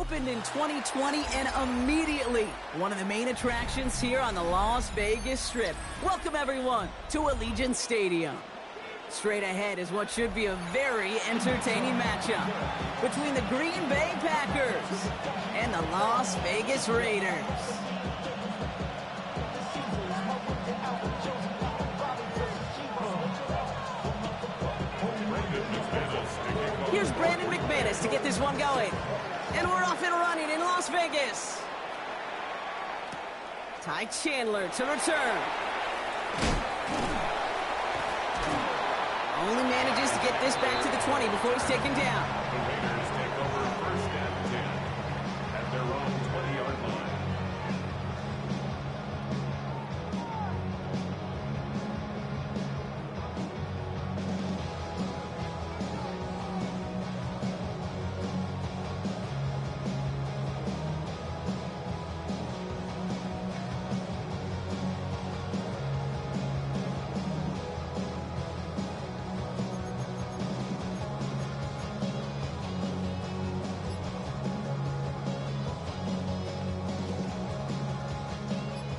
opened in 2020 and immediately one of the main attractions here on the Las Vegas Strip. Welcome, everyone, to Allegiant Stadium. Straight ahead is what should be a very entertaining matchup between the Green Bay Packers and the Las Vegas Raiders. Here's Brandon McManus to get this one going. And we're off and running in Las Vegas. Ty Chandler to return. Only manages to get this back to the 20 before he's taken down. The Raiders take over first and 10 at their own 20-yard line.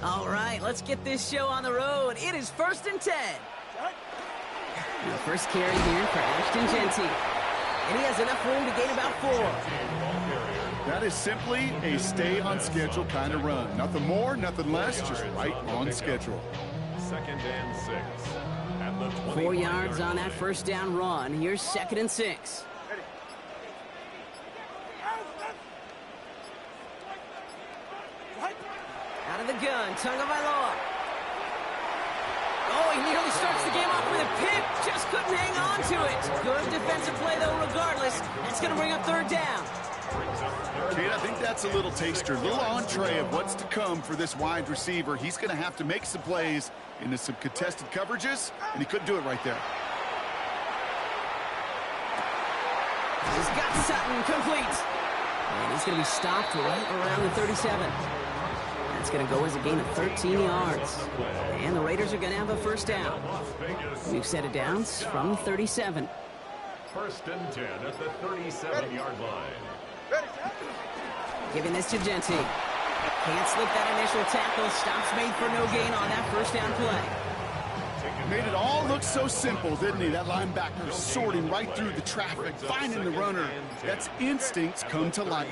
All right, let's get this show on the road. It is 1st and 10. The first carry here for Ashton Genty. And he has enough room to gain about 4. That is simply a stay on schedule kind of run. Nothing more, nothing less, just right on schedule. 2nd and 6 at the 20. 4 yards on that first down run. Here's 2nd and 6. Out of the gun, Tagovailoa. Oh, he nearly starts the game off with a pick. Just couldn't hang on to it. Good defensive play, though, regardless. That's going to bring up 3rd down. Kate, I think that's a little taster, a little entree of what's to come for this wide receiver. He's going to have to make some plays into some contested coverages, and he couldn't do it right there. He's got Sutton complete. And he's going to be stopped right around the 37. That's going to go as a gain of 13 yards. And the Raiders are going to have a first down. New set of downs from 37. 1st and 10 at the 37-yard line. Giving this to Genty. Can't slip that initial tackle. Stops made for no gain on that first down play. Made it all look so simple, didn't he? That linebacker sorting right through the traffic, finding the runner. That's instincts come to life.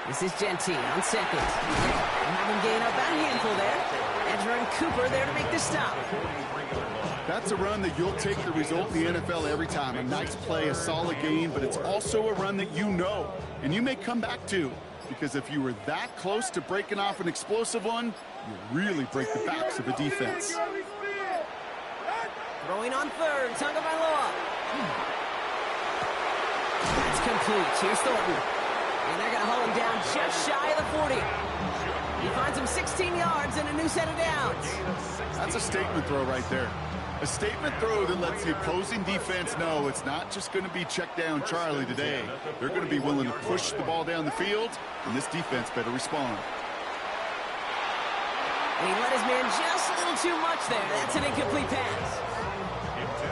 This is Genty on 2nd. Having gain up that handful there. Edger and Cooper there to make the stop. That's a run that you'll take the result in the NFL every time. A nice play, a solid gain, but it's also a run that you know, and you may come back to. Because if you were that close to breaking off an explosive one, you really break the backs of a defense. Throwing on 3rd, Tagovailoa. That's complete. Here's Thornton. And they're going to hold him down just shy of the 40. He finds him 16 yards and a new set of downs. That's a statement throw right there. A statement throw that lets the opposing defense know it's not just going to be check down Charlie today. They're going to be willing to push the ball down the field, and this defense better respond. And he let his man just a little too much there. That's an incomplete pass.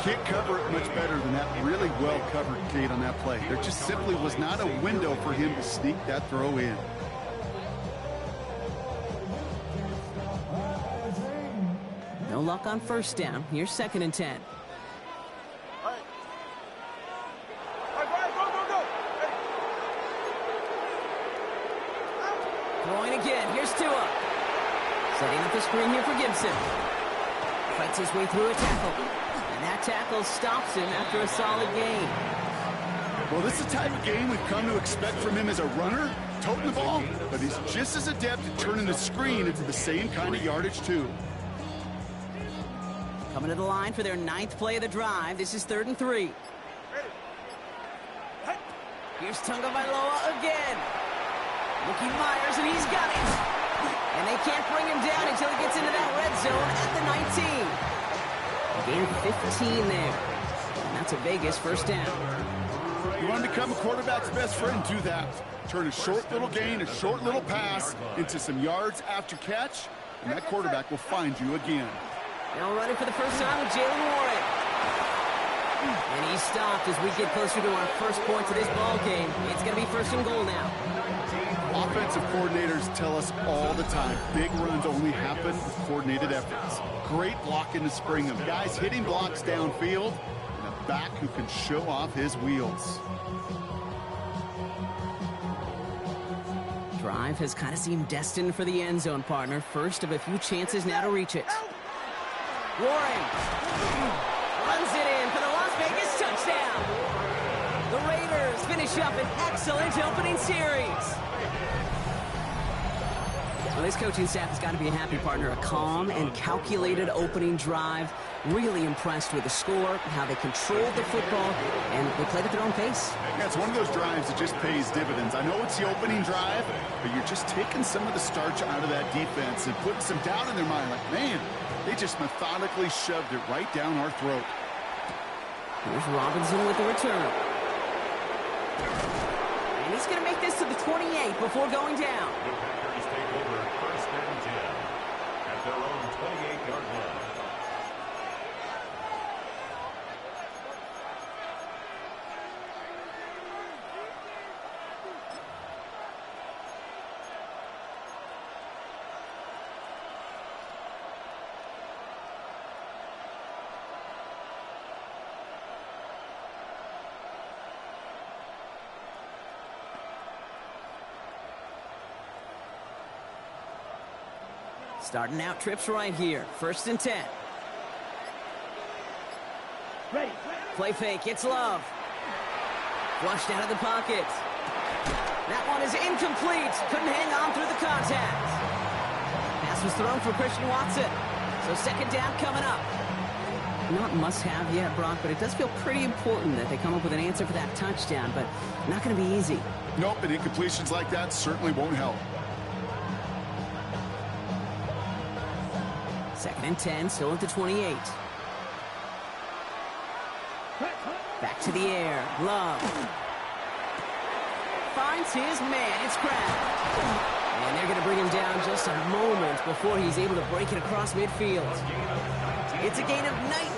Can't cover it much better than that. Really well covered, Kate, on that play. There just simply was not a window for him to sneak that throw in. No luck on first down. Here's 2nd and 10. Throwing again. Here's Tua. Setting up the screen here for Gibson. Fights his way through a tackle. And that tackle stops him after a solid gain. Well, this is the type of game we've come to expect from him as a runner, toting the ball, but he's just as adept at turning the screen into the same kind of yardage, too. Coming to the line for their 9th play of the drive. This is 3rd and 3. Here's Tagovailoa again. Mickey Myers, and he's got it. And they can't bring him down until he gets into that red zone at the 19. A gain of 15 there. And that's a Vegas first down. You want to become a quarterback's best friend, do that. Turn a short little gain, a short little pass into some yards after catch, and that quarterback will find you again. Now running for the first time with Jalen Warren. And he's stopped as we get closer to our first point to this ball game. It's going to be first and goal now. Offensive coordinators tell us all the time, big runs only happen with coordinated efforts. Great blocking to spring them. Guys hitting blocks downfield, and a back who can show off his wheels. Drive has kind of seemed destined for the end zone, partner. First of a few chances now to reach it. Warren runs it in for the Las Vegas touchdown. The Raiders finish up an excellent opening series. Well, this coaching staff has got to be a happy partner. A calm and calculated opening drive. Really impressed with the score, how they controlled the football, and they played at their own pace. Yeah, it's one of those drives that just pays dividends. I know it's the opening drive, but you're just taking some of the starch out of that defense and putting some doubt in their mind. Like, man, they just methodically shoved it right down our throat. Here's Robinson with the return. And he's going to make this to the 28 before going down. The Packers take over first and 10 at their own 28-yard line. Starting out trips right here. First and 10. Ready. Play fake. It's Love. Flushed out of the pocket. That one is incomplete. Couldn't hang on through the contact. Pass was thrown for Christian Watson. So second down coming up. Not must-have yet, Brock, but it does feel pretty important that they come up with an answer for that touchdown, but not going to be easy. Nope, and incompletions like that certainly won't help. Second and 10, still at the 28. Back to the air. Love. Finds his man. It's Kraft. And they're going to bring him down just a moment before he's able to break it across midfield. It's a gain of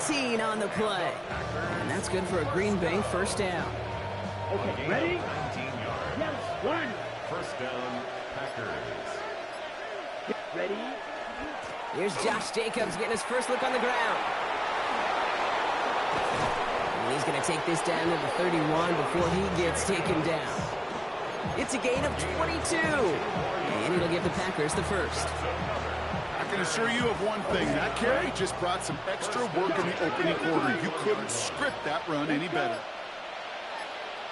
19 on the play. And that's good for a Green Bay first down. Okay, ready? 19 yards. Yes, one. First down, Packers. Ready? Here's Josh Jacobs getting his first look on the ground. And he's going to take this down to the 31 before he gets taken down. It's a gain of 22. And it'll give the Packers the first. I can assure you of one thing. That carry just brought some extra work in the opening quarter. You couldn't script that run any better.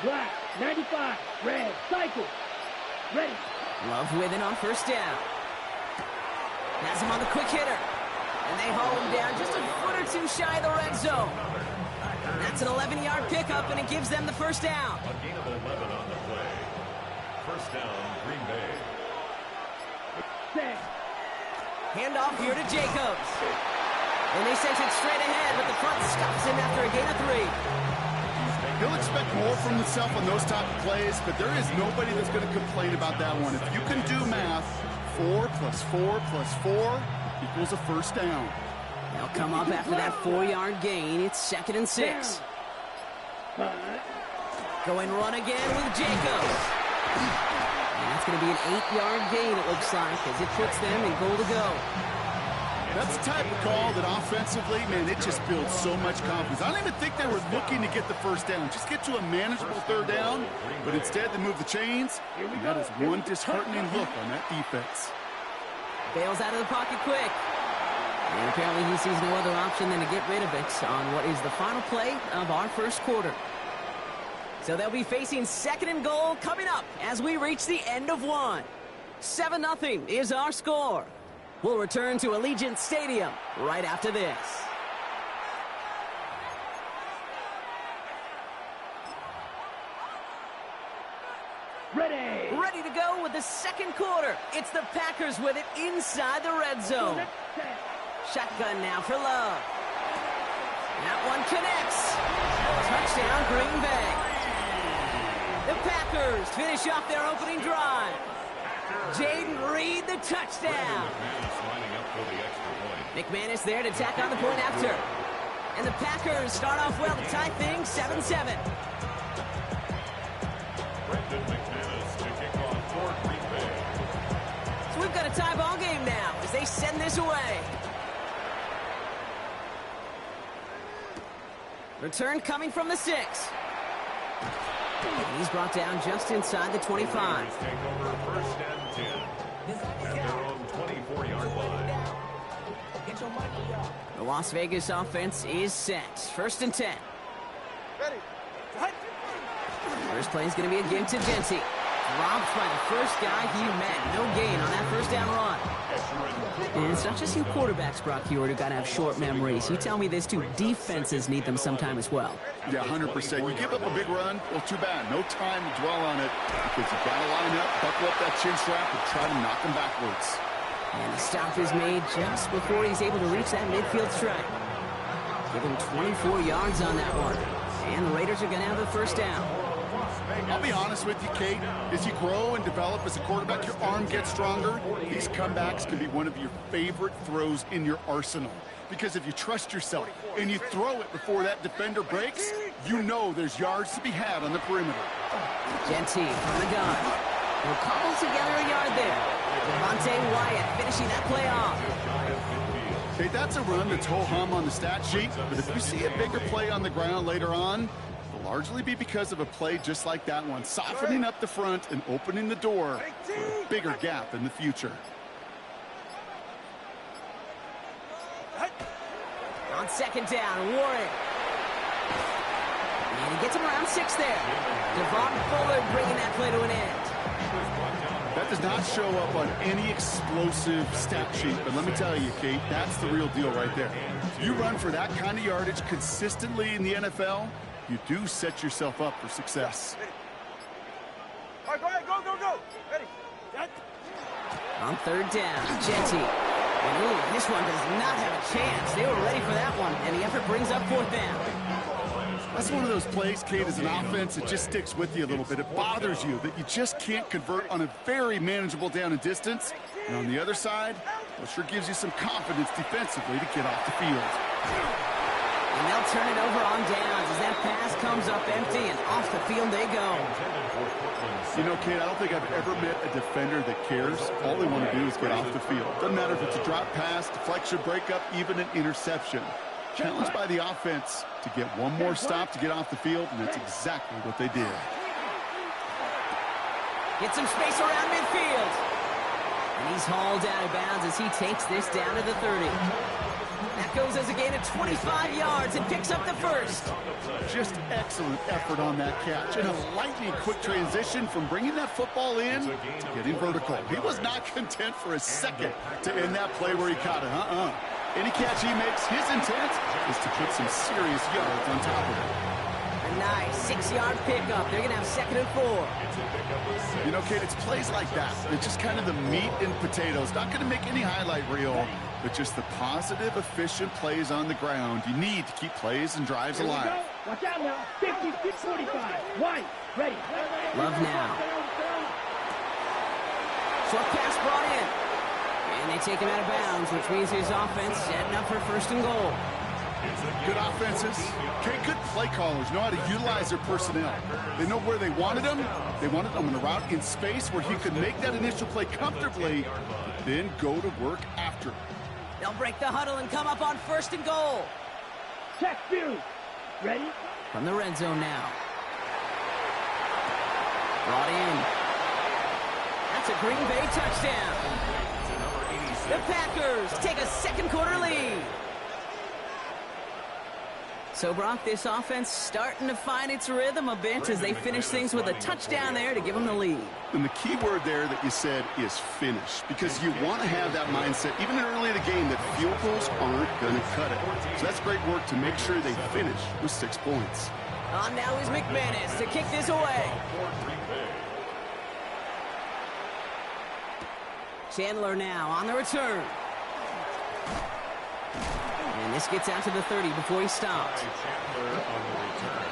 Black, 95, red, cycle. Ready. Love with it on first down. Has him on the quick hitter. And they haul him down just a foot or two shy of the red zone. That's an 11-yard pickup, and it gives them the first down. A gain of 11 on the play. First down, Green Bay. Set. Handoff here to Jacobs. And they sent it straight ahead, but the front stops him after a gain of 3. He'll expect more from himself on those type of plays, but there is nobody that's going to complain about that one. If you can do math, 4 plus 4 plus 4 equals a first down. They'll come up after that 4-yard gain. It's second and 6. Going run again with Jacobs. And that's going to be an 8-yard gain, it looks like, as it puts them in goal to go. That's the type of call that offensively, man, it just builds so much confidence. I don't even think they were looking to get the first down. Just get to a manageable third down, but instead they move the chains, and that is one disheartening look on that defense. Bails out of the pocket quick. And apparently he sees no other option than to get rid of it on what is the final play of our first quarter. So they'll be facing second and goal coming up as we reach the end of one. 7-0 is our score. We'll return to Allegiant Stadium right after this. Ready. Ready to go with the second quarter. It's the Packers with it inside the red zone. Shotgun now for Love. That one connects. Touchdown, Green Bay. The Packers finish off their opening drive. Jaden Reed, the touchdown. McManus lining up for the extra point. McManus there to tack on the point after. And the Packers start off well to tie things 7-7. So we've got a tie ball game now as they send this away. Return coming from the 6. And he's brought down just inside the 25. Take over first and 10 at their own 24-yard line. The Las Vegas offense is set. First and 10. First play is going to be a give to Genty. Dropped by the first guy he met. No gain on that first down run. And it's not just you quarterbacks, Brock Heward, who got to have short memories. You tell me this too, defenses need them sometime as well. Yeah, 100%. You give up a big run, well, too bad. No time to dwell on it because you've got to line up, buckle up that chin strap, and try to knock him backwards. And the stop is made just before he's able to reach that midfield strike. Give him 24 yards on that one. And the Raiders are going to have the first down. I'll be honest with you, Kate. As you grow and develop as a quarterback, your arm gets stronger. These comebacks can be one of your favorite throws in your arsenal. Because if you trust yourself and you throw it before that defender breaks, you know there's yards to be had on the perimeter. Genty from the gun. Will cobble together a yard there. Devontae Wyatt finishing that play off. Okay, that's a run that's ho-hum on the stat sheet, but if you see a bigger play on the ground later on, it'll largely be because of a play just like that one, softening up the front and opening the door for a bigger gap in the future. On second down, Warren. And he gets him around 6 there. Devon Fuller bringing that play to an end. That does not show up on any explosive stat sheet, but let me tell you, Kate, that's the real deal right there. You run for that kind of yardage consistently in the NFL, you do set yourself up for success. All right, go ahead, go. Ready. On third down, Genty. And ooh, this one does not have a chance. They were ready for that one, and the effort brings up fourth down. That's one of those plays, Kate, as an offense, it just sticks with you a little bit. It bothers you that you just can't convert on a very manageable down and distance. And on the other side, well, sure gives you some confidence defensively to get off the field. And they'll turn it over on downs as that pass comes up empty, and off the field they go. You know, Kate, I don't think I've ever met a defender that cares. All they want to do is get off the field. Doesn't matter if it's a drop pass, deflection, breakup, even an interception. Challenged by the offense to get one more stop to get off the field, and that's exactly what they did. Get some space around midfield. And he's hauled out of bounds as he takes this down to the 30. That goes as a gain of 25 yards and picks up the first. Just excellent effort on that catch. And a lightning quick transition from bringing that football in to getting vertical. He was not content for a second to end that play where he caught it. Any catch he makes, his intent is to put some serious yards on top of it. A nice 6-yard pickup. They're going to have second and 4. You know, Kate, it's plays like that. It's just kind of the meat and potatoes. Not going to make any highlight reel, but just the positive, efficient plays on the ground. You need to keep plays and drives alive. Watch out now. 50, 45. White. Ready. Love now. Short pass brought in. And they take him out of bounds, which means his offense setting up for first and goal. Good offenses. Okay, good play callers know how to utilize their personnel. They know where they wanted them. They wanted them on a route in space where he could make that initial play comfortably, but then go to work after. They'll break the huddle and come up on first and goal. Check view. Ready? From the red zone now. Brought in. That's a Green Bay touchdown. The Packers take a second quarter lead. So, Brock, this offense starting to find its rhythm a bit as they finish things with a touchdown there to give them the lead. And the key word there that you said is finish, because you want to have that mindset, even early in the game, that field goals aren't going to cut it. So that's great work to make sure they finish with 6 points. On now is McManus to kick this away. Chandler now on the return. And this gets out to the 30 before he stops. Chandler on the return.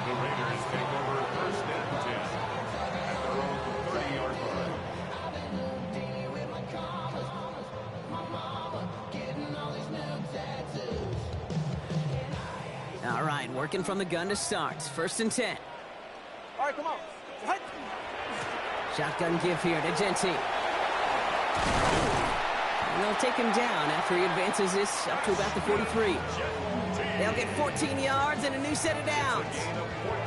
The Raiders take over first and 10 at their own 30-yard line. All right, working from the gun to start. 1st and 10. All right, come on. Hut. Shotgun give here to Genti. And they'll take him down after he advances this up to about the 43. They'll get 14 yards and a new set of downs.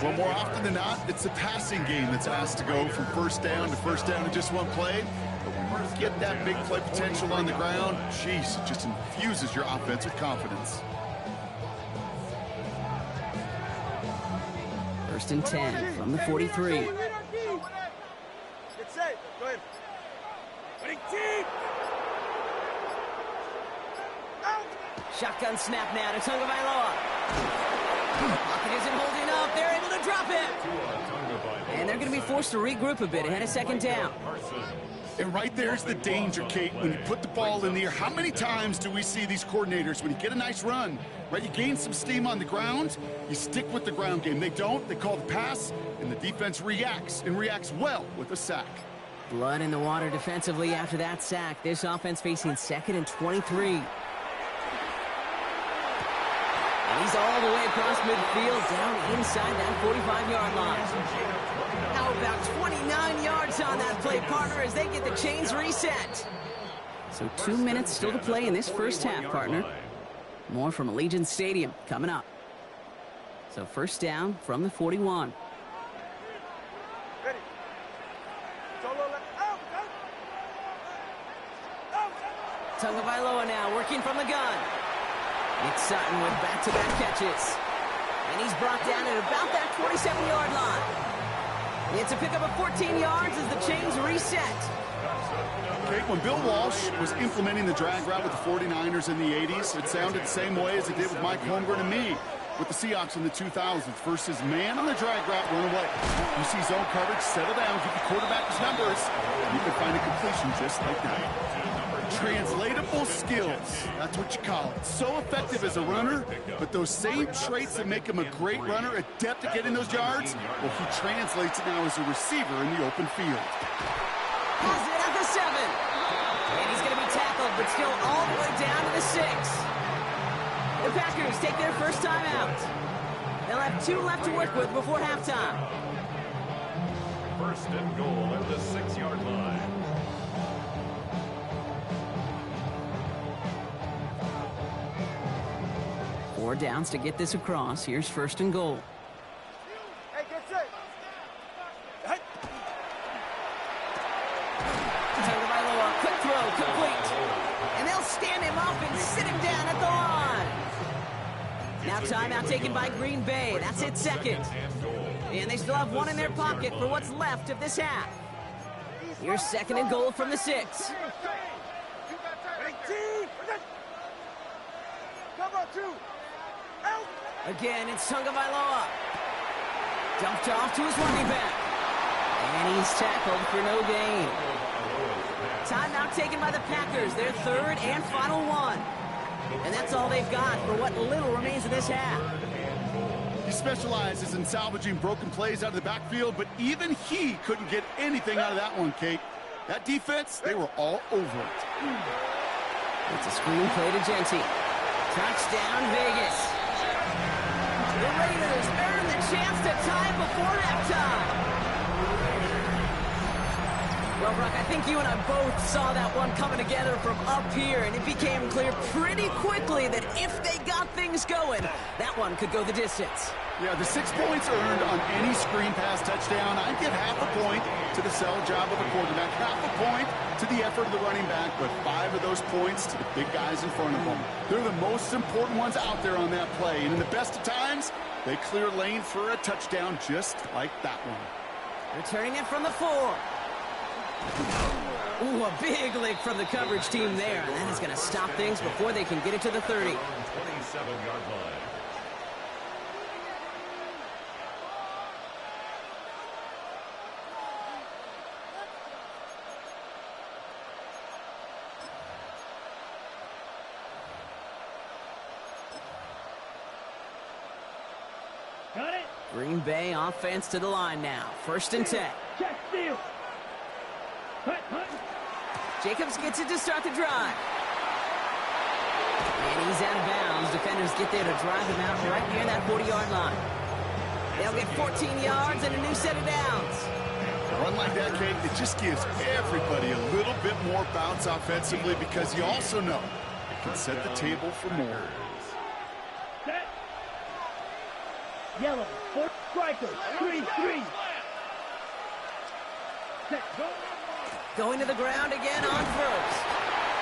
Well, more often than not, it's a passing game that's asked to go from first down in just one play. But when you get that big play potential on the ground, geez, it just infuses your offense with confidence. 1st and 10 from the 43. Get set. Go ahead. Winning team. Out. Shotgun snap now to Tagovailoa. Pocket isn't holding up. They're able to drop him. And they're going to be forced to regroup a bit ahead of 2nd down. And right there's the danger, Kate, when you put the ball in the air. How many times do we see these coordinators, when you get a nice run, right, you gain some steam on the ground, you stick with the ground game. They don't, they call the pass, and the defense reacts, and reacts well with a sack. Blood in the water defensively after that sack. This offense facing 2nd and 23. And he's all the way across midfield, down inside that 45-yard line. How about 29 yards on that play, partner, as they get the chains reset. So 2 minutes still to play in this first half, partner. More from Allegiant Stadium coming up. So 1st down from the 41. Ready. Solo left. Out. Out. Tagovailoa now working from the gun. Nick Sutton with back-to-back catches. And he's brought down at about that 27-yard line. It's a pickup of 14 yards as the chains reset. Okay, when Bill Walsh was implementing the drag route with the 49ers in the 80s, it sounded the same way as it did with Mike Holmgren and me with the Seahawks in the 2000s. Versus man on the drag route, run away. You see zone coverage, settle down, give the quarterback his numbers, and you can find a completion just like that. Translatable skills, that's what you call it. So effective as a runner, but those same traits that make him a great runner, adept at getting those yards, well, he translates it now as a receiver in the open field. Has it at the 7. And he's going to be tackled, but still all the way down to the 6. The Packers take their first time out. They'll have 2 left to work with before halftime. 1st and goal at the 6-yard line. Four downs to get this across. Here's 1st and goal. Hey, get set. Hut. Tagovailoa, quick throw, complete. And they'll stand him up and sit him down at the line. Now timeout taken by Green Bay. That's it, 2nd. And they still have 1 in their pocket for what's left of this half. Here's 2nd and goal from the 6. Winning team. Cover 2. Out. Again, it's Tagovailoa. Dumped off to his running back. And he's tackled for no gain. Timeout taken by the Packers, their 3rd and final one. And that's all they've got for what little remains of this half. He specializes in salvaging broken plays out of the backfield, but even he couldn't get anything out of that one, Kate. That defense, they were all over it. It's a screen play to Genti. Touchdown, Vegas. The Raiders earn the chance to tie before halftime. Well, Brock, I think you and I both saw that one coming together from up here, and it became clear pretty quickly that if they got things going, that one could go the distance. Yeah, the 6 points earned on any screen pass touchdown, I'd give half a point to the sell job of the quarterback, half a point to the effort of the running back, but 5 of those points to the big guys in front of them. They're the most important ones out there on that play, and in the best of times, they clear lane for a touchdown just like that one. Returning it from the 4. Ooh, a big lick from the coverage team there. And that is going to stop things before they can get it to the 30. 27-yard line. Got it. Green Bay offense to the line now. 1st and 10. Check steal. Hut, hut. Jacobs gets it to start the drive. And he's out of bounds. Defenders Packers get there to drive him out right near that 40-yard line. They'll get 14 yards and a new set of downs. A run like that, Kate, it just gives everybody a little bit more bounce offensively because you also know it can set the table for more. Set. Yellow. 4 strikers. 3-3. Set. Go. Going to the ground again on first.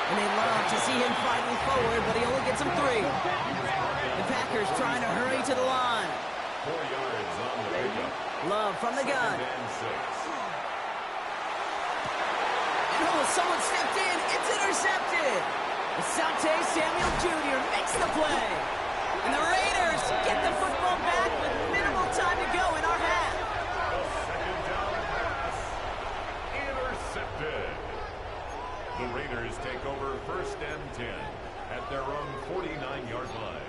And they love to see him fighting forward, but he only gets him 3. The Packers trying to hurry to the line. 4 yards on the pickup. Love from the gun. And 6. And oh, someone stepped in. It's intercepted. Asante Samuel Jr. makes the play. And the Raiders get the football back with minimal time to go in our half. Second down pass. Intercepted. The Raiders take over 1st and 10 at their own 49-yard line.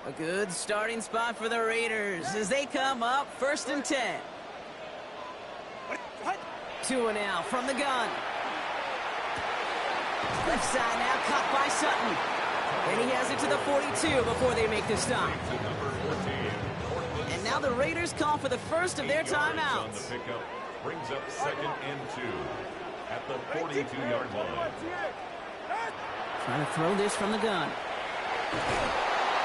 A good starting spot for the Raiders as they come up 1st and 10. 2 now from the gun. Left side now caught by Sutton. And he has it to the 42 before they make the stop. To number 14. And now the Raiders call for the first of their 8 yards on the timeouts. pickup brings up 2nd and 2 at the 42-yard line. Trying to throw this from the gun.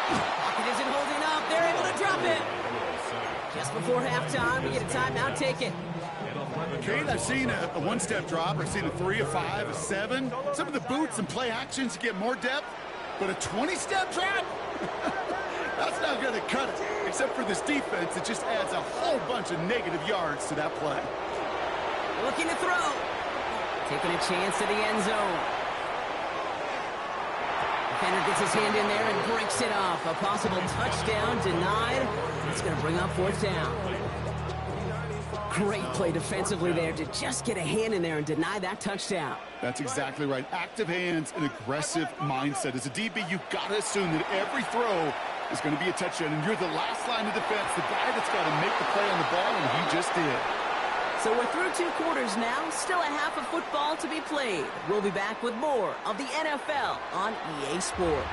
Pocket isn't holding up. They're able to drop it. Just before halftime, we get a timeout taken. Kate, I've seen a one-step drop. I've seen a 3, a 5, a 7. Some of the boots and play actions to get more depth. But a 20-step drop? That's not going to cut it. Except for this defense, it just adds a whole bunch of negative yards to that play. Looking to throw. Taking a chance to the end zone. Defender gets his hand in there and breaks it off. A possible touchdown denied. It's going to bring up 4th down. Great play defensively there to just get a hand in there and deny that touchdown. That's exactly right. Active hands and aggressive mindset. As a DB, you've got to assume that every throw is going to be a touchdown, and you're the last line of defense, the guy that's got to make the play on the ball, and he just did. So we're through 2 quarters now, still a half of football to be played. We'll be back with more of the NFL on EA Sports.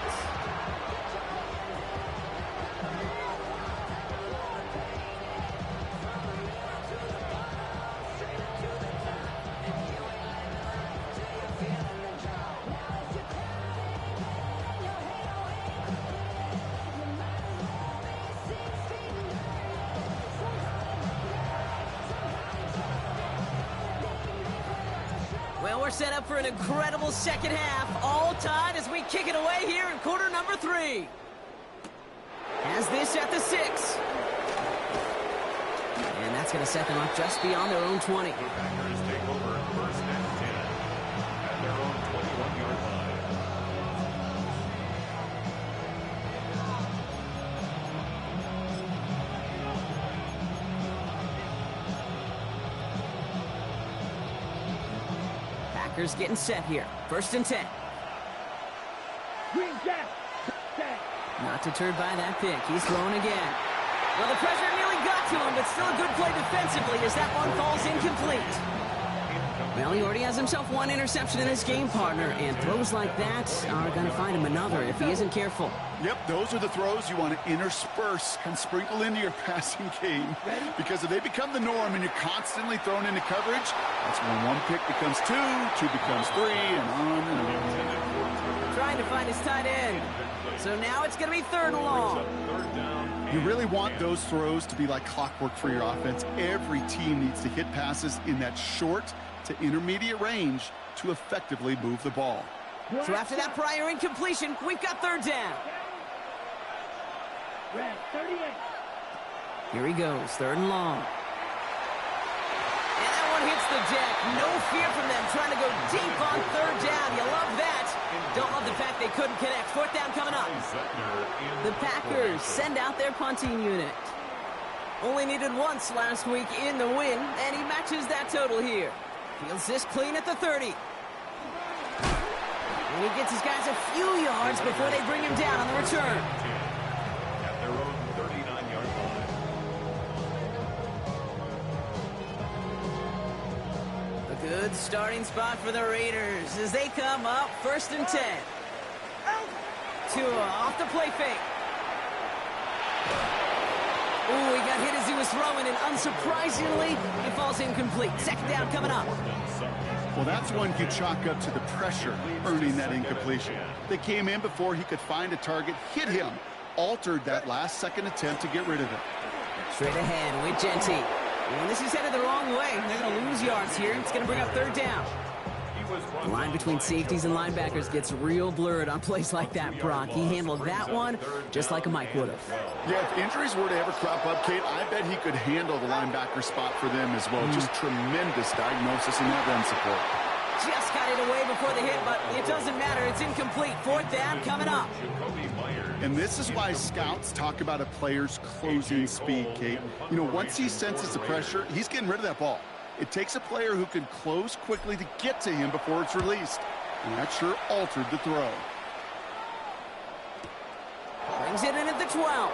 Well, we're set up for an incredible second half, all tied as we kick it away here in quarter number 3. Has this at the 6. And that's going to set them up just beyond their own 20. The Packers take over 1st and 10 at their own 21-yard line. Packers getting set here. 1st and 10. Green Jack. Set. Not deterred by that pick. He's throwing again. Well, the pressure nearly got to him, but still a good play defensively as that one falls incomplete. Well, he already has himself 1 interception in his game, partner, and throws like that are going to find him another if he isn't careful. Yep, those are the throws you want to intersperse and sprinkle into your passing game. Because if they become the norm and you're constantly thrown into coverage, that's when 1 pick becomes 2, 2 becomes 3, and on and on. Trying to find his tight end. So now it's going to be 3rd and long. You really want those throws to be like clockwork for your offense. Every team needs to hit passes in that short to intermediate range to effectively move the ball. So after that prior incompletion, we've got 3rd down. Red 38. Here he goes, 3rd and long. And that one hits the deck. No fear from them trying to go deep on 3rd down. You love that. Don't love the fact they couldn't connect. 4th down coming up. The Packers send out their punting unit. Only needed once last week in the win, and he matches that total here. Fields this clean at the 30. And he gets his guys a few yards before they bring him down on the return. At their own 39-yard line. A good starting spot for the Raiders as they come up 1st and 10. Tua off the play fake. Ooh, he got hit as he was throwing, and unsurprisingly, it falls incomplete. 2nd down coming up. Well, that's one you chalk up to the pressure, earning that incompletion. They came in before he could find a target, hit him, altered that last-second attempt to get rid of it. Straight ahead with Genty. And this is headed the wrong way. They're going to lose yards here. It's going to bring up 3rd down. The line between safeties and linebackers gets real blurred on plays like that, Brock. He handled that one just like a Mike would have. Yeah, if injuries were to ever crop up, Kate, I bet he could handle the linebacker spot for them as well. Just tremendous diagnosis in that run support. Just got it away before the hit, but it doesn't matter. It's incomplete. 4th down coming up. And this is why scouts talk about a player's closing speed, Kate. You know, once he senses the pressure, he's getting rid of that ball. It takes a player who can close quickly to get to him before it's released. And that sure altered the throw. Brings it in at the 12.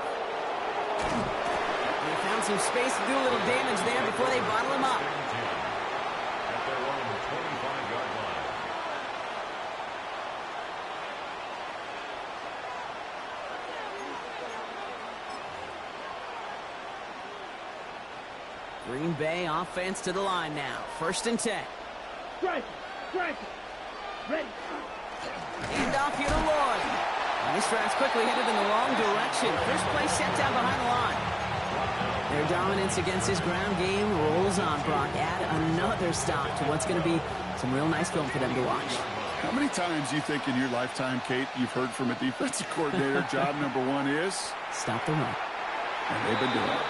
They found some space to do a little damage there before they bottle him up. At their own 25-yard line. Green Bay offense to the line now. 1st and 10. Strike. Ready. And off here to Lloyd. And this drive's quickly headed in the wrong direction. First play set down behind the line. Their dominance against his ground game rolls on, Brock. Add another stop to what's going to be some real nice film for them to watch. How many times do you think in your lifetime, Kate, you've heard from a defensive coordinator, job number 1 is? Stop the run. And they've been doing it.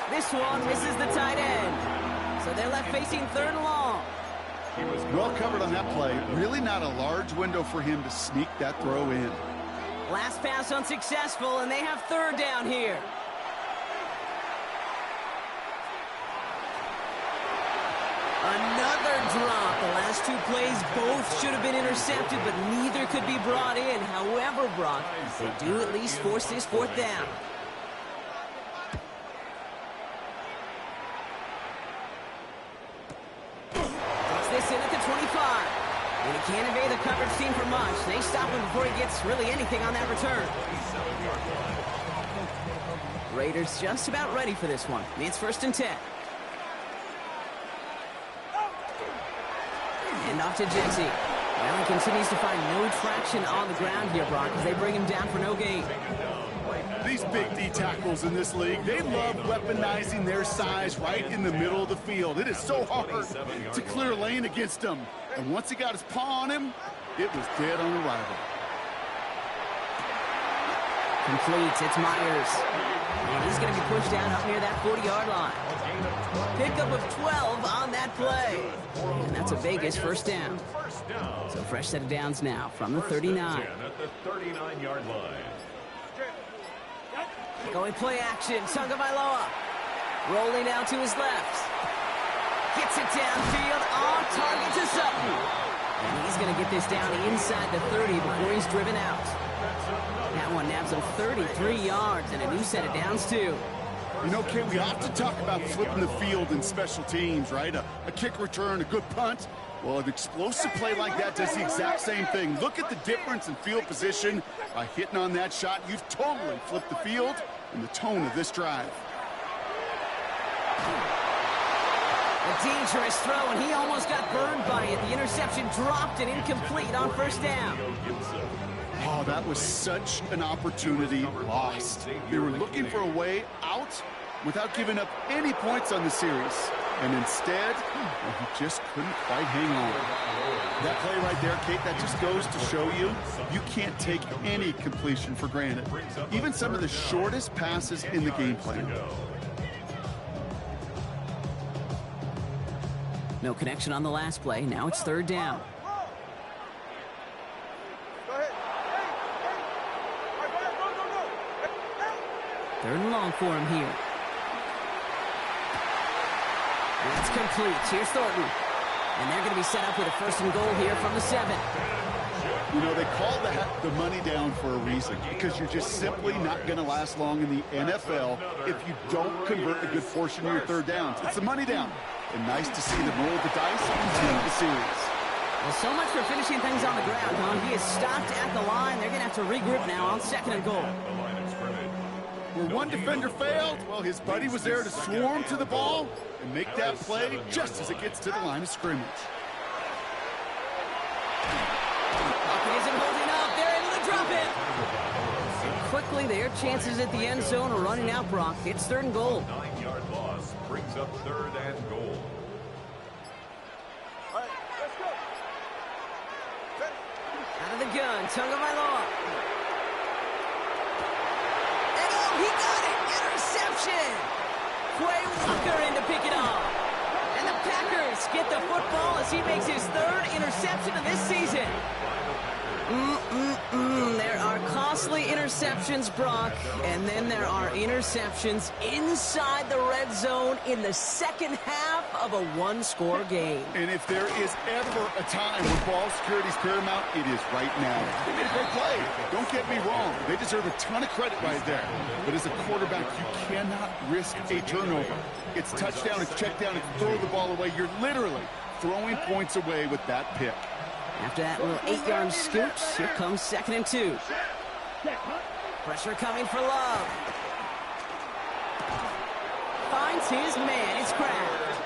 This one misses the tight end. So they're left facing 3rd and long. Well covered on that play. Really not a large window for him to sneak that throw in. Last pass unsuccessful, and they have 3rd down here. Another drop. The last 2 plays both should have been intercepted, but neither could be brought in. However, Brock, they do at least force this 4th down. This in at the 25. And he can't evade the coverage team for much. They stop him before he gets really anything on that return. Raiders just about ready for this one. It's 1st and 10. And off to Genty. Well, he continues to find no traction on the ground here, Brock, as they bring him down for no gain. These big D tackles in this league, they love weaponizing their size right in the middle of the field. It is so hard to clear lane against them. And once he got his paw on him, it was dead on arrival. Complete. It's Myers. And he's going to be pushed down up near that 40-yard line. Pickup of 12 on that play. And that's a Vegas 1st down. So fresh set of downs now from the 39. At the 39-yard line. Going play action. Tagovailoa. Rolling out to his left. Gets it downfield on target to Sutton. And he's going to get this down inside the 30 before he's driven out. That one nabs him 33 yards and a new set of downs, too. You know, Kate, we often talk about flipping the field in special teams, right? A kick return, a good punt. Well, an explosive play like that does the exact same thing. Look at the difference in field position. By hitting on that shot, you've totally flipped the field and the tone of this drive. A dangerous throw, and he almost got burned by it. The interception dropped and incomplete on 1st down. Oh, that was such an opportunity lost. They were looking for a way out without giving up any points on the series. And instead, well, he just couldn't quite hang on. That play right there, Kate, that just goes to show you, you can't take any completion for granted. Even some of the shortest passes in the game plan. No connection on the last play. Now it's 3rd down. Go ahead. All right, go. 3rd and long for him here. That's complete. Here's Thornton. And they're going to be set up with a 1st and goal here from the 7. You know, they call the money down for a reason, because you're just simply not going to last long in the NFL if you don't convert a good portion of your 3rd downs. It's the money down. and nice to see them roll the dice and continue the series. Well, so much for finishing things on the ground, huh? He is stopped at the line. They're going to have to regroup now on 2nd and goal. The line of scrimmage. Where one defender failed, well, his buddy was there to swarm to the ball and make that play just as it gets to the line of scrimmage. Pocket isn't holding up. They're able to drop it. And quickly, their chances at the end zone are running out, Brock. It's 3rd and goal. 9-yard loss brings up 3rd and goal. All right, let's go. Ready? Out of the gun, Tagovailoa. And oh, he got it! Interception! Quay Walker in to pick it off. And the Packers get the football as he makes his 3rd interception of this season. There are costly interceptions, Brock, and then there are interceptions inside the red zone in the second half of a one-score game. And if there is ever a time when ball security is paramount, it is right now. They made a great play. Don't get me wrong. They deserve a ton of credit right there. But as a quarterback, you cannot risk a turnover. It's touchdown, it's check down, it's throw the ball away. You're literally throwing points away with that pick. After that little 8-yard scooch, here comes 2nd and 2. Pressure coming for Love. Finds his man. It's Kraft.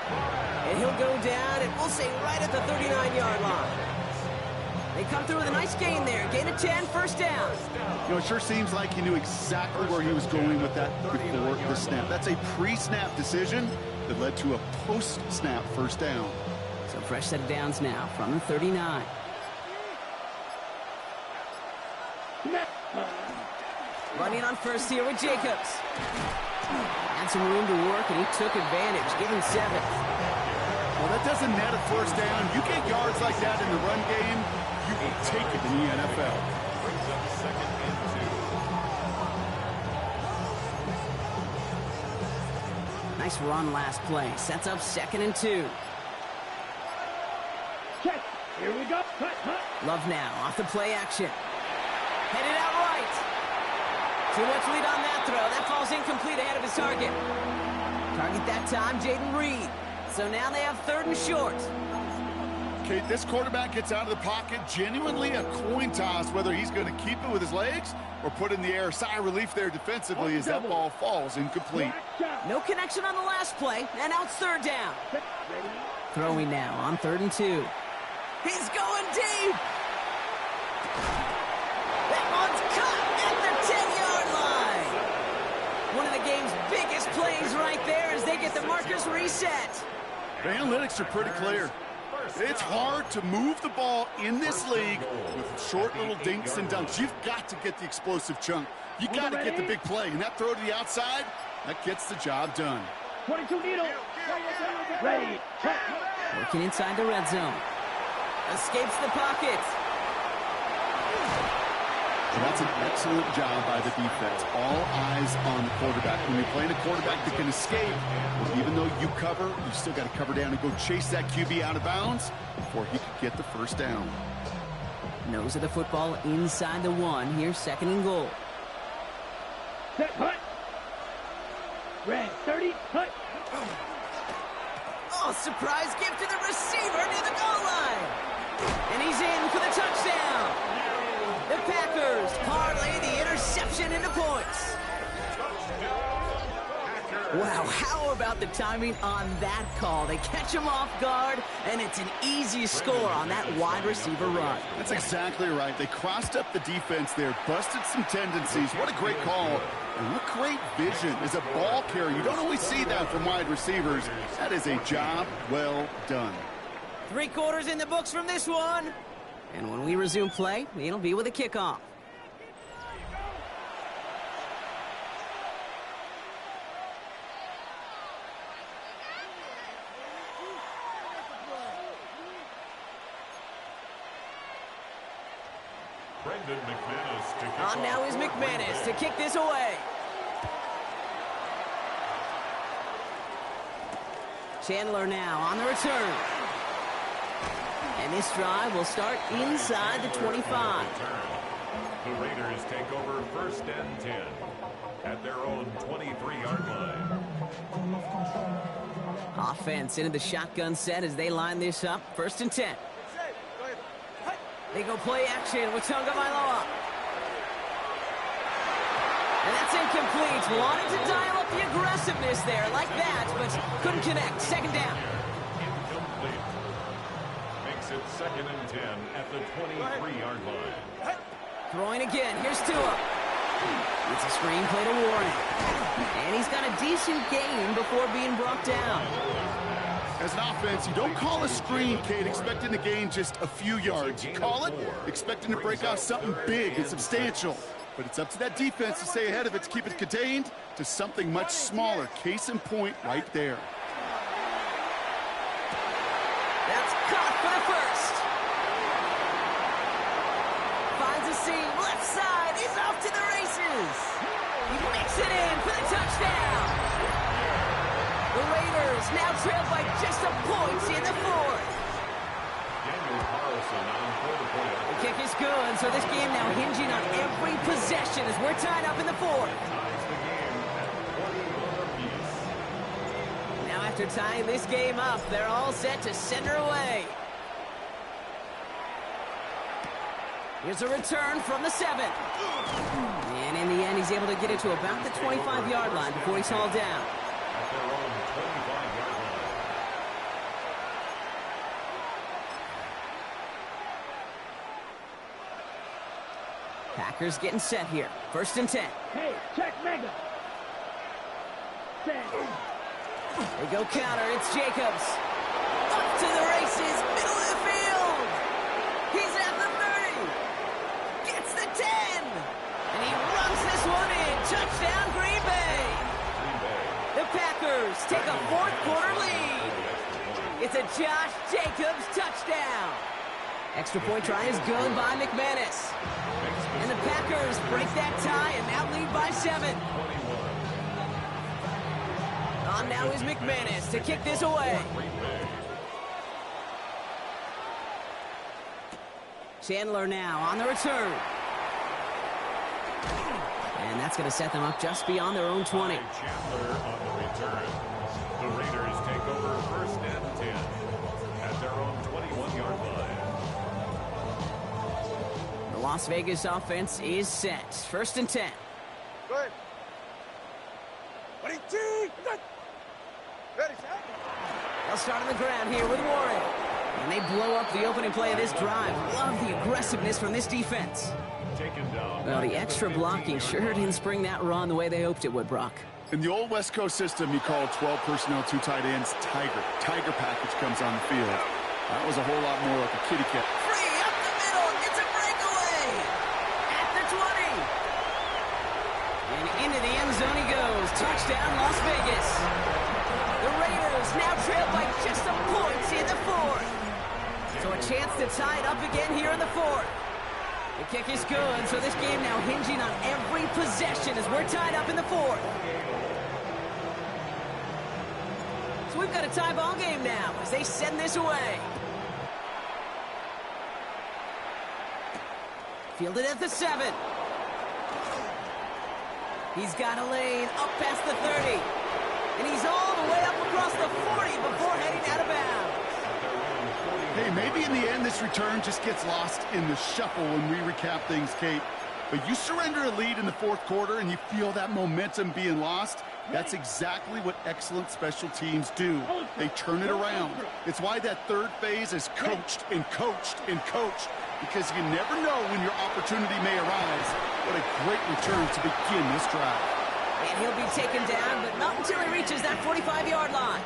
And he'll go down, and we'll say right at the 39-yard line. They come through with a nice gain there. Gain of 10, 1st down. You know, it sure seems like he knew exactly where he was going with that before the snap. That's a pre-snap decision that led to a post-snap 1st down. So fresh set of downs now from the 39. Running on 1st here with Jacobs. Had some room to work, and he took advantage, giving 7. Well, that doesn't net a 1st down. You get yards like that in the run game, you will take it in the NFL. Brings up 2nd and 2. Nice run last play. Sets up 2nd and 2. Check. Here we go. Cut, cut. Love now, off the play action. Headed out right. Too much lead on that throw. That falls incomplete ahead of his target. Target that time, Jaden Reed. So now they have 3rd and short. Okay, this quarterback gets out of the pocket. Genuinely a coin toss whether he's going to keep it with his legs or put in the air. Sigh of relief there defensively as that ball falls incomplete. No connection on the last play, and now it's 3rd down. Throwing now on 3rd and 2. He's going deep. That one's caught at the 10-yard line. One of the game's biggest plays right there as they get the markers reset. The analytics are pretty clear. It's hard to move the ball in this league with short little dinks and dunks. You've got to get the explosive chunk. You got to get the big play. And that throw to the outside, that gets the job done. 22 needle. Ready. Check. Working inside the red zone. Escapes the pocket. And that's an excellent job by the defense. All eyes on the quarterback. When you're playing a quarterback that can escape, well, even though you cover, you still got to cover down and go chase that QB out of bounds before he could get the 1st down. Nose of the football inside the 1. Here's 2nd and goal. Set. Cut. Red. 30. Cut. Oh, surprise gift to the receiver near the goal line. And he's in for the touchdown. The Packers parlay the interception into points. Wow, how about the timing on that call? They catch him off guard, and it's an easy score on that wide receiver run. That's exactly right. They crossed up the defense there, busted some tendencies. What a great call. And what great vision as a ball carrier. You don't always see that from wide receivers. That is a job well done. 3 quarters in the books from this one. And when we resume play, it'll be with a kickoff. On now is McManus to kick this away. Chandler now on the return. And this drive will start inside the 25. The Raiders take over 1st and 10 at their own 23-yard line. Offense into the shotgun set as they line this up. 1st and 10. Safe. Go ahead. Hey. They go play action with Tagovailoa. And that's incomplete. Wanted to dial up the aggressiveness there like that, but couldn't connect. 2nd down. Incomplete. Makes it 2nd and 10 at the 23-yard line. Throwing again. Here's Tua. It's a screen play to Warren. And he's got a decent gain before being brought down. As an offense, you don't call a screen, Kate, expecting to gain just a few yards. You call it expecting to break out something big and substantial. But it's up to that defense to stay ahead of it, to keep it contained to something much smaller. Case in point right there. That's caught for the 1st. Finds a seam, left side, he's off to the races. He makes it in for the touchdown. The Raiders now trail by just a point in the 4th. The kick is good, so this game now hinging on every possession as we're tied up in the 4th. Now after tying this game up, they're all set to send her away. Here's a return from the 7. And in the end, he's able to get it to about the 25-yard line before he's hauled down. Packers getting set here. 1st and 10. Hey, check mega. Set. They go counter. It's Jacobs. Up to the races. Middle of the field. He's at the 30. Gets the 10. And he runs this one in. Touchdown, Green Bay. The Packers take a 4th quarter lead. It's a Josh Jacobs touchdown. Extra point try is good by McManus. And the Packers break that tie and now lead by 7. On now is McManus to kick this away. Chandler now on the return. And that's going to set them up just beyond their own 20. Chandler on the return. The Raiders take over 1st and 10 at their own 21-yard line. The Las Vegas offense is set. 1st and 10. Go ahead. Ready, good. Ready, set. They'll start on the ground here with Warren. And they blow up the opening play of this drive. Love the aggressiveness from this defense. Well, the extra blocking sure didn't spring that run the way they hoped it would, Brock. In the old West Coast system, you call 12 personnel, 2 tight ends, Tiger. Tiger package comes on the field. That was a whole lot more like a kitty cat. Free up the middle. It's a breakaway. At the 20. And into the end zone he goes. Touchdown, Las Vegas. The Raiders now trail by just a point in the 4th. So a chance to tie it up again here in the 4th. The kick is good, so this game now hinging on every possession as we're tied up in the 4th. So we've got a tie ball game now as they send this away. Fielded at the 7. He's got a lane up past the 30. And he's all the way up across the 40 before heading out of bounds. Hey, maybe in the end this return just gets lost in the shuffle when we recap things, Kate. But you surrender a lead in the 4th quarter and you feel that momentum being lost. That's exactly what excellent special teams do. They turn it around. It's why that 3rd phase is coached and coached and coached, because you never know when your opportunity may arise. What a great return to begin this drive. And he'll be taken down, but not until he reaches that 45-yard line.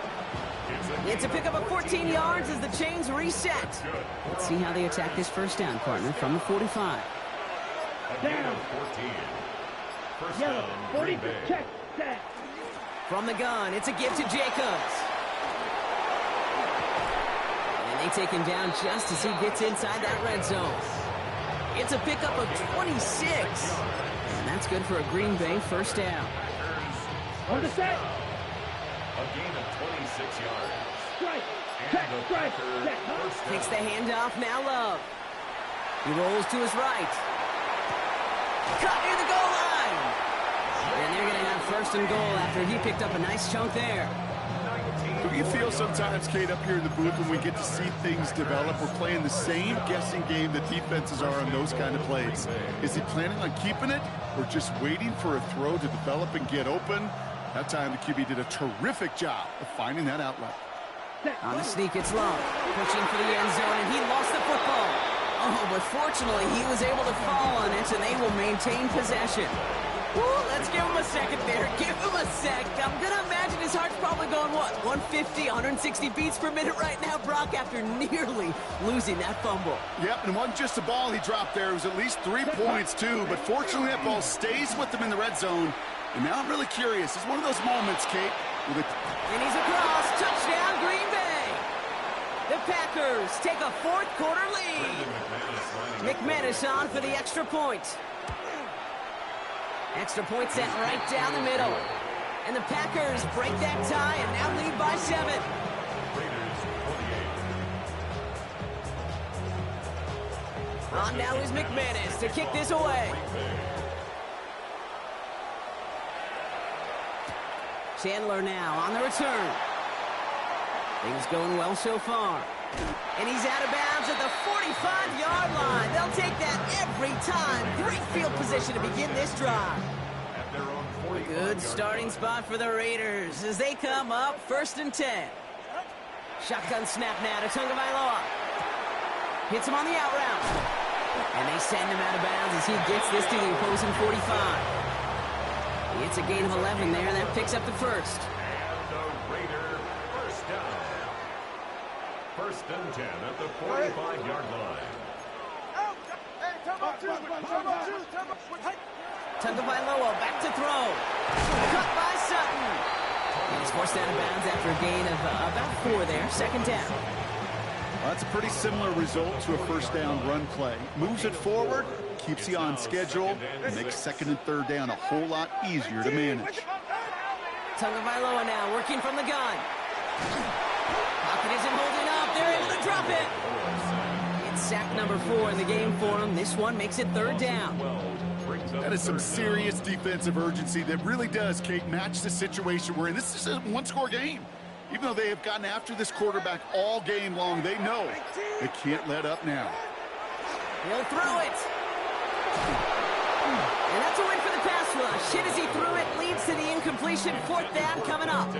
It's a pickup of 14 yards as the chains reset. Let's see how they attack this 1st down, partner, from the 45. Down. 14. Yellow. 40. Check. Set. From the gun, it's a give to Jacobs. And they take him down just as he gets inside that red zone. It's a pickup of 26. And that's good for a Green Bay 1st down. On the set. A gain of 26 yards. Strike. Check. Strike. Set. Takes the handoff, now Love. He rolls to his right. Cut near the goal line. And they're going to have 1st and goal after he picked up a nice chunk there. do you feel sometimes, Kate, up here in the booth when we get to see things develop? We're playing the same guessing game that defenses are on those kind of plays. Is he planning on keeping it or just waiting for a throw to develop and get open? That time the QB did a terrific job of finding that outlet. On the sneak, it's Love, pushing for the end zone, and he lost the football. Oh, but fortunately, he was able to fall on it, and they will maintain possession. Woo, let's give him a second there. Give him a sec. I'm going to imagine his heart's probably going, what, 150, 160 beats per minute right now, Brock, after nearly losing that fumble. Yep, and it wasn't just a ball he dropped there. It was at least 3 points, too. But fortunately, that ball stays with him in the red zone. And now I'm really curious. It's one of those moments, Kate. And he's across. Touchdown, Green Bay. The Packers take a fourth-quarter lead. McManus on for the extra point. Extra point sent right down the middle. And the Packers break that tie and now lead by 7. On now is McManus to kick this away. Chandler now on the return. Things going well so far. And he's out of bounds at the 45-yard line. They'll take that every time. Great field position to begin this drive. A good starting spot for the Raiders as they come up 1st and 10. Shotgun snap now to Tagovailoa. Hits him on the out route. And they send him out of bounds as he gets this to the opposing 45. It's a gain of 11 there, and that picks up the first. And the Raider first down. 1st and 10 at the 45-yard line. Tagovailoa back to throw. Cut by Sutton. He's forced out of bounds after a gain of about 4 there. 2nd down. Well, that's a pretty similar result to a first down run play. Moves it forward, keeps you on schedule, and makes 2nd and 3rd down a whole lot easier to manage. Tagovailoa now working from the gun. Pocket isn't holding up. They're able to drop it. It's sack number 4 in the game for him. This one makes it 3rd down. That is some serious defensive urgency that really does, Kate, match the situation we're in. This is a one-score game. Even though they have gotten after this quarterback all game long, they know they can't let up now. He'll throw it. And that's a win for the pass rush. Hit as he threw it, leads to the incompletion. 4th down coming up.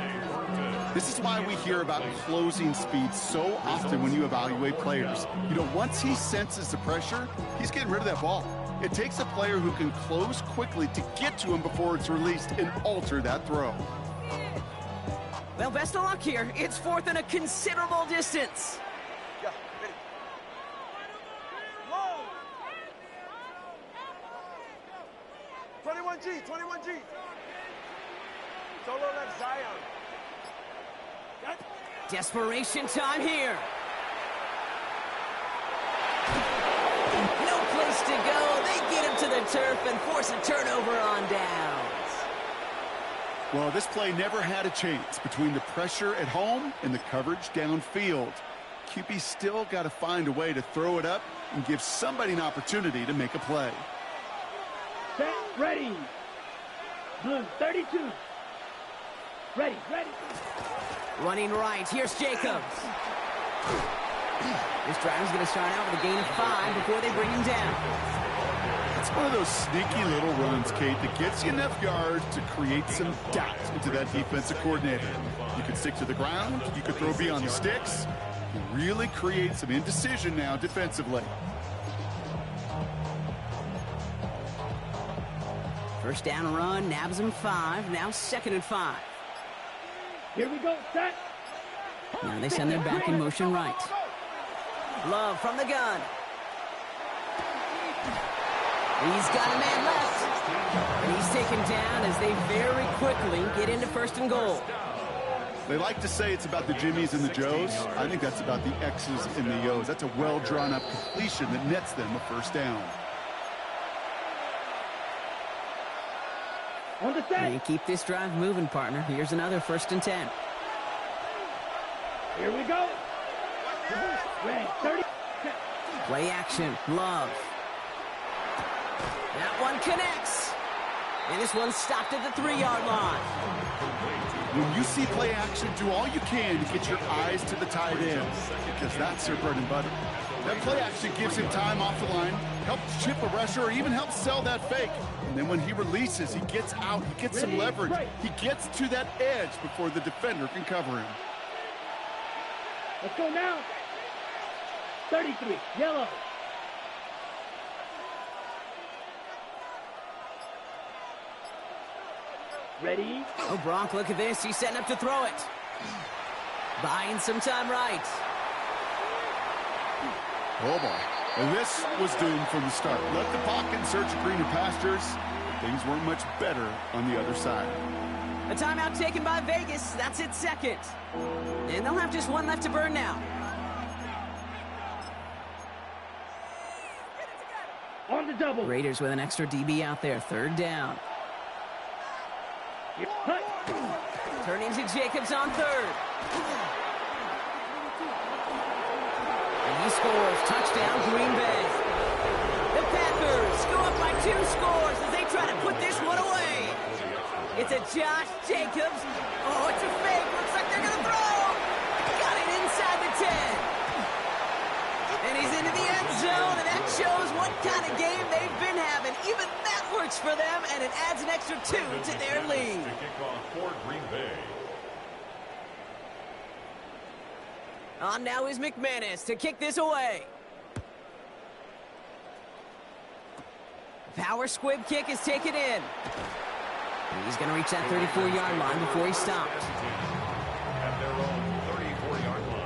This is why we hear about closing speed so often when you evaluate players. You know, once he senses the pressure, he's getting rid of that ball. It takes a player who can close quickly to get to him before it's released and alter that throw. Well, best of luck here. It's 4th and a considerable distance. 21G. Solo left Zion. Desperation time here. No place to go. They get him to the turf and force a turnover on downs. Well, this play never had a chance between the pressure at home and the coverage downfield. QB still got to find a way to throw it up and give somebody an opportunity to make a play. Set, ready. Blue 32. Ready. Running right. Here's Jacobs. This drive is going to start out with a gain of 5 before they bring him down. It's one of those sneaky little runs, Kate, that gets you enough yards to create some doubt into that defensive coordinator. You can stick to the ground. You can throw beyond the sticks. You really create some indecision now defensively. First down run, nabs him 5. Now 2nd and 5. Here we go, set. Now they send their back in motion right. Love from the gun. He's got a man left. And he's taken down as they very quickly get into 1st and goal. They like to say it's about the Jimmies and the Joes. I think that's about the X's and the O's. That's a well-drawn-up completion that nets them a 1st down. On the set. And keep this drive moving, partner. Here's another 1st and 10. Here we go. Red 30. Play action. Love. That one connects. And this one's stopped at the 3-yard line. When you see play action, do all you can to get your eyes to the tight end, because that's their bread and butter. That play action gives him time off the line, helps chip a rusher, or even helps sell that fake. And then when he releases, he gets out, he gets some leverage. He gets to that edge before the defender can cover him. Let's go now. 33, yellow. Ready? Oh, Brock, look at this. He's setting up to throw it. Buying some time right. Oh, boy. And this was doomed from the start. Left the pocket in search of greener pastures. Things weren't much better on the other side. A timeout taken by Vegas. That's its second. And they'll have just one left to burn now. On the double. Raiders with an extra DB out there. 3rd down. Cut. Turning to Jacobs on 3rd. And he scores. Touchdown, Green Bay. The Packers go up by 2 scores as they try to put this one away. It's a Josh Jacobs. Oh, it's a fake. Looks like they're going to throw. Got it inside the 10. And he's into the end zone, and that shows what kind of game they've been having. Even that works for them, and it adds an extra 2 to their lead. To kick off for Green Bay. On now is McManus to kick this away. Power squib kick is taken in. And he's going to reach that 34-yard line before he stops. At their own 34-yard line.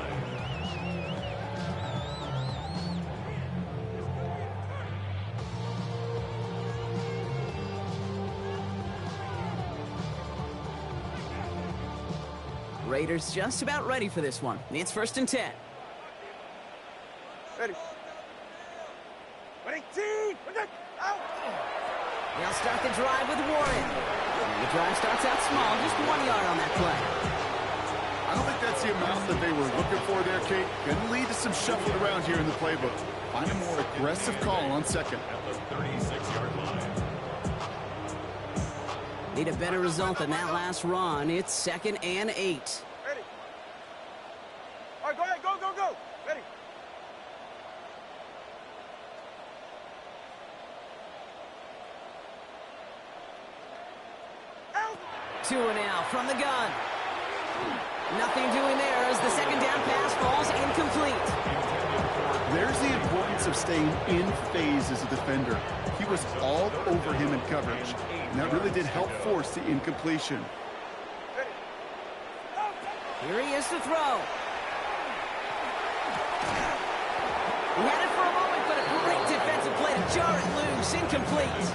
Raiders just about ready for this one. It's 1st and 10. Ready. Ready, team. Out. They'll start the drive with Warren. The drive starts out small, just 1 yard on that play. I don't think that's the amount that they were looking for there, Kate. Going to lead to some shuffling around here in the playbook. Find a more aggressive call on 2nd. At the 36-yard line. Need a better result than that last run. It's 2nd and 8. Ready. All right, go ahead. Go, go, go. Ready. Out. 2 now from the gun. Nothing doing there as the 2nd down pass falls incomplete. There's the importance of staying in phase as a defender. He was all over him in coverage, and that really did help force the incompletion. Here he is to throw. He had it for a moment, but a great defensive play to jar it loose. Incomplete.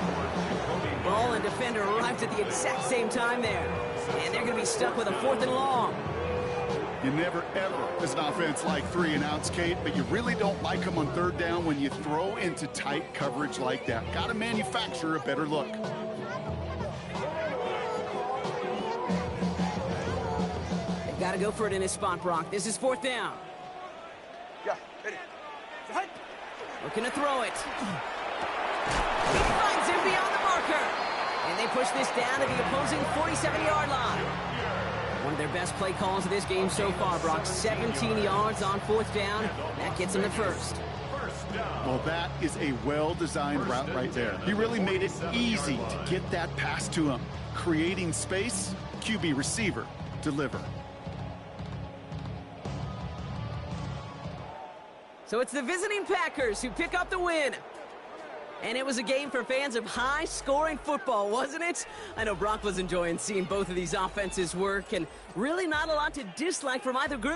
Ball and defender arrived at the exact same time there. And they're going to be stuck with a 4th and long. You never, ever, as an offense, like 3 and outs, Kate, but you really don't like them on 3rd down when you throw into tight coverage like that. Got to manufacture a better look. They've got to go for it in his spot, Brock. This is 4th down. Yeah, ready. Hut. Looking to throw it. He finds him beyond the marker. And they push this down to the opposing 47-yard line. One of their best play calls of this game so far, Brock. 17 yards on 4th down. That gets him the 1st. Well, that is a well-designed route right there. He really made it easy to get that pass to him. Creating space, QB receiver, deliver. So it's the visiting Packers who pick up the win. And it was a game for fans of high-scoring football, wasn't it? I know Brock was enjoying seeing both of these offenses work, and really not a lot to dislike from either group.